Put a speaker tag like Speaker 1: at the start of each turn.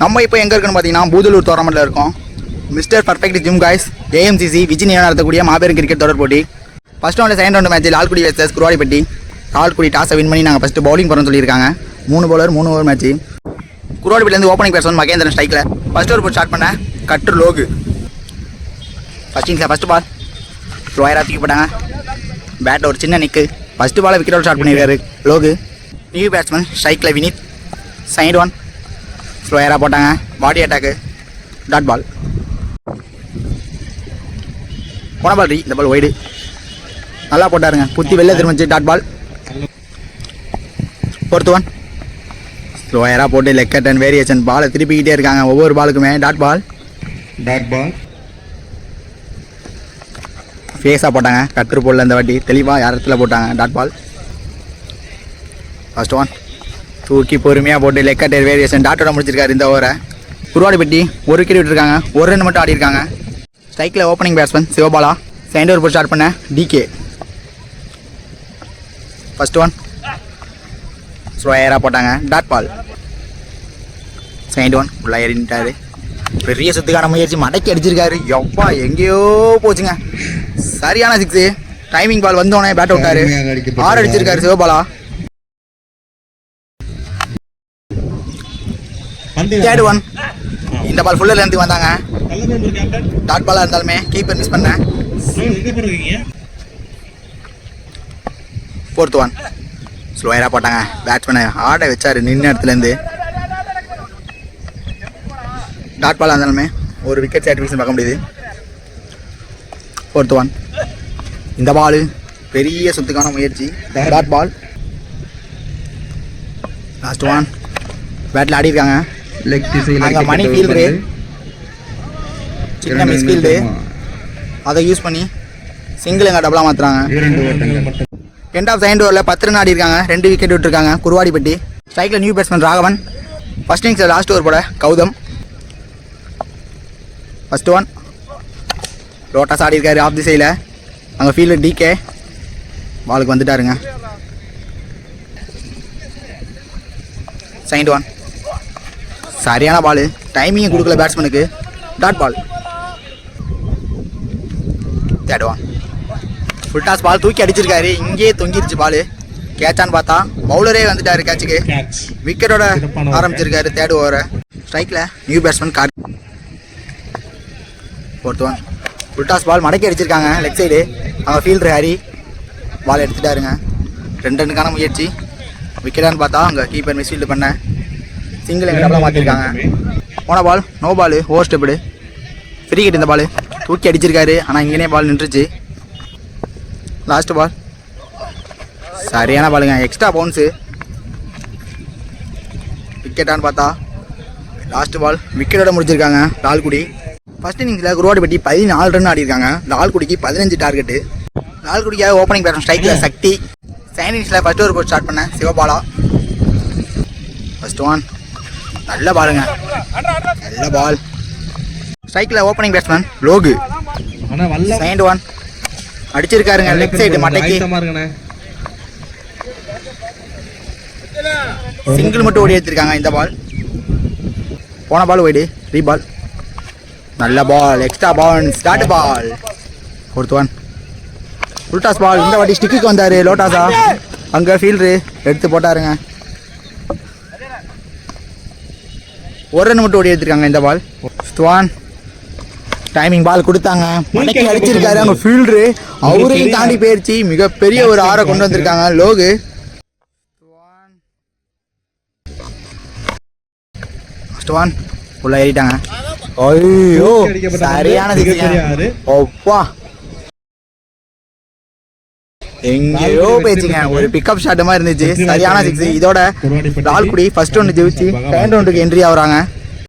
Speaker 1: நம்ம இப்போ எங்கே இருக்குன்னு பார்த்தீங்கன்னா பூதலூர் டோர்னமெண்ட்டில் இருக்கோம். Mister perfect gym guys AMCC Vijay நடத்தக்கூடிய மாபெரும் கிரிக்கெட் தொடர் போட்டி. First round second round match Lalgudi versus Kuruvadipatti. Lalgudi டாஸை வின் பண்ணி நாங்கள் ஃபஸ்ட்டு பவுலிங் போகிறோம்னு சொல்லியிருக்காங்க. 3 bowler 3 over மேட்ச். குருவாடிப்பட்டிலேருந்து ஓப்பனிங் பேட்ஸ்மேன் மகேந்திரன் ஸ்ட்ரைக்கில். ஃபர்ஸ்ட் ஓவர் போட்டு ஸ்டார்ட் பண்ண கட்ரு லோகு. ஃபர்ஸ்ட் இன்னிங்ஸில் ஃபஸ்ட்டு பால் ஸ்லோயராக தூக்கி போட்டாங்க. பேட்டில் ஒரு சின்ன நிற்கு. ஃபஸ்ட்டு பாலை விக்கெட்டோட ஸ்டார்ட் பண்ணியிருக்காரு லோகு. நியூ பேட்ஸ்மேன் ஸ்ட்ரைக்கில் வினித். சைடு ஒன் ஸ்லோயராக போட்டாங்க. பாடி அட்டாக்கு டாட் பால். போன பால் இந்த பால் ஒய்டு நல்லா போட்டாருங்க. புத்தி வெளில திரும்பிச்சு டாட் பால். 4th one ஸ்லோயராக போட்டு லெக் கட் அண்ட் வேரியேஷன் பாலை திருப்பிக்கிட்டே இருக்காங்க ஒவ்வொரு பாலுக்குமே. டாட் பால் ஃபேஸாக போட்டாங்க. கட்ரு போடல இந்த வாட்டி தெளிவாக இடத்துல போட்டாங்க. டாட் பால். ஃபர்ஸ்ட் ஒன் தூக்கி பொறுமையாக போட்டு லெக் கட் வேரியேஷன் டாட்டோட முடிச்சிருக்காரு இந்த ஓவரை. குருவாடிப்பட்டி ஒரு விக்கெட் விட்டுருக்காங்க. ஒரு ரன் மட்டும் ஆடிருக்காங்க. ஸ்ட்ரைக்கில் opening batsman Sivabala. Second over போட்டு ஸ்டார்ட் பண்ண டிகே. ஃபர்ஸ்ட் ஒன் ஸ்லோயராக போட்டாங்க. டாட் பால். செகண்ட் ஒன் ஃபுல்லாக ஏறிட்டாரு. பெரிய சுத்துக்கான முயற்சி மடக்கி அடிச்சிருக்காரு. எப்பா எங்கேயோ போச்சுங்க. சரியான 6. டைமிங் பால் வந்தோடனே பேட் விட்டாரு. 6 அடிச்சிருக்காரு சிவபாலா. தேர்ட் ஒன் இந்த பால் ஃபுல்லர் இருந்து வந்தாங்க. டாட் பாலாக இருந்தாலுமே கீப்பர் மிஸ் பண்ண. 4th one ஸ்லோயராக போட்டாங்க. பேட்ஸ்மேனை ஆட வச்சாரு நின்று இடத்துலேருந்து. டாட் பாலாக இருந்தாலுமே ஒரு விக்கெட் சாட்டிஸ்ஃபேக்ஷன் பார்க்க முடியுது. 4th one இந்த பால் பெரிய சுத்துக்கான முயற்சி. Dot ball. லாஸ்ட் ஒன் பேட்டில் ஆடி இருக்காங்க. அங்கே மணி ஃபீல்டு சின்ன மிஸ் ஃபீல்டு அதை யூஸ் பண்ணி சிங்கிள் எங்கள் டபுளாக மாற்றுறாங்க. எண்ட் ஆஃப் செகண்ட் ஓவரில் 10 ரன் ஆடி இருக்காங்க. 2 விக்கெட் விட்டுருக்காங்க குருவாடிப்பட்டி. ஸ்ட்ரைக்கில் நியூ பேட்ஸ்மேன் ராகவன். ஃபர்ஸ்ட் இன்னிங்ஸில் லாஸ்ட் ஓவர் போட கௌதம். ஃபர்ஸ்ட் ஒன் லோட்டாஸ் ஆடி இருக்காரு ஆஃப் தி சைடில். அங்கே ஃபீல்டு டிகே பாலுக்கு வந்துட்டாருங்க. செகண்ட் ஒன் சரியான பால். டைமிங்கும் கொடுக்கல பேட்ஸ்மேனுக்கு. Dot ball. Third one full toss ball தூக்கி அடிச்சிருக்காரு. இங்கேயே தொங்கிருச்சு பால். கேட்சான்னு பார்த்தா பவுலரே வந்துட்டாரு கேட்சுக்கு. விக்கெட்டோட ஆரம்பிச்சிருக்காரு தேர்ட் ஓவரை. ஸ்ட்ரைக்கில் நியூ பேட்ஸ்மேன் கார். 4th one full toss ball மடக்கி அடிச்சிருக்காங்க லெக் சைடு. அவங்க ஃபீல்டர் ஹரி பால் எடுத்துட்டாருங்க. 2 ரன்னுக்கான முயற்சி. விக்கெட்டான்னு பார்த்தா அங்கே கீப்பர் மிஸ் ஃபீல்டு பண்ண சிங்கிள் எங்கள் டபுளாக மாற்றிருக்காங்க. போன ball no ball over stepped free hit. இந்த பால் தூக்கி அடிச்சிருக்காரு. ஆனால் இங்கேனே பால் நின்றுச்சு. லாஸ்ட் பால் சரியான பாலுங்க. Extra bounce. விக்கெட்டான்னு பார்த்தா லாஸ்ட் பால் விக்கெட்டோட முடிச்சிருக்காங்க லால்குடி. ஃபர்ஸ்ட் இன்னிங்ஸில் குருவாடிப்பட்டி 14 ரன் ஆடிருக்காங்க. லால்குடிக்கு 15 டார்கெட்டு. லால்குடிக்காக ஓப்பனிங் பேட்ஸ்மேன் ஸ்ட்ரைக்கில் சக்தி. செகண்ட் இன்னிங்ஸில் ஃபர்ஸ்ட் ஓவர் போட்டு ஸ்டார்ட் பண்ண சிவபாலா. ஃபர்ஸ்ட் ஒன் நல்ல பாலுங்க. நல்ல பால். ஸ்ட்ரைக்கில் opening batsman Logu. Second one அடிச்சிருக்காருங்க லெக் சைடு மட்டைக்கு. சிங்கிள் மட்டும் ஓடி எடுத்திருக்காங்க இந்த பால். போன பால் ஒய்டு ரீபால். நல்ல ball. Extra ball start ball. 4th one full toss ball. இந்த வாட்டி ஸ்டிக்கு வந்தார் லோட்டாஸா. அங்கே ஃபீல்டரு எடுத்து போட்டாருங்க. 1 ரன் மட்டும் ஓடி எடுத்திருக்காங்க இந்த பால். 5th one டைமிங் பால் கொடுத்தாங்க. மடக்கி அடிச்சிருக்காரு அவங்க ஃபீல்டரு. அவரையும் தாண்டி போயிடுச்சு. மிகப்பெரிய ஒரு 6 கொண்டு வந்திருக்காங்க லோகு. ஃபர்ஸ்ட் ஒன் ஃபுல்லாக ஏறிட்டாங்க. ஐயோ சரியான ஒப்பா எங்கேயோ போயிடுச்சுங்க. ஒரு பிக்கப் ஷாட் மாதிரி இருந்துச்சு. சரியான 6. இதோட லால்குடி ஃபர்ஸ்ட் ரவுண்டு ஜெயிச்சு செகண்ட் ரவுண்டுக்கு என்ட்ரி ஆகுறாங்க.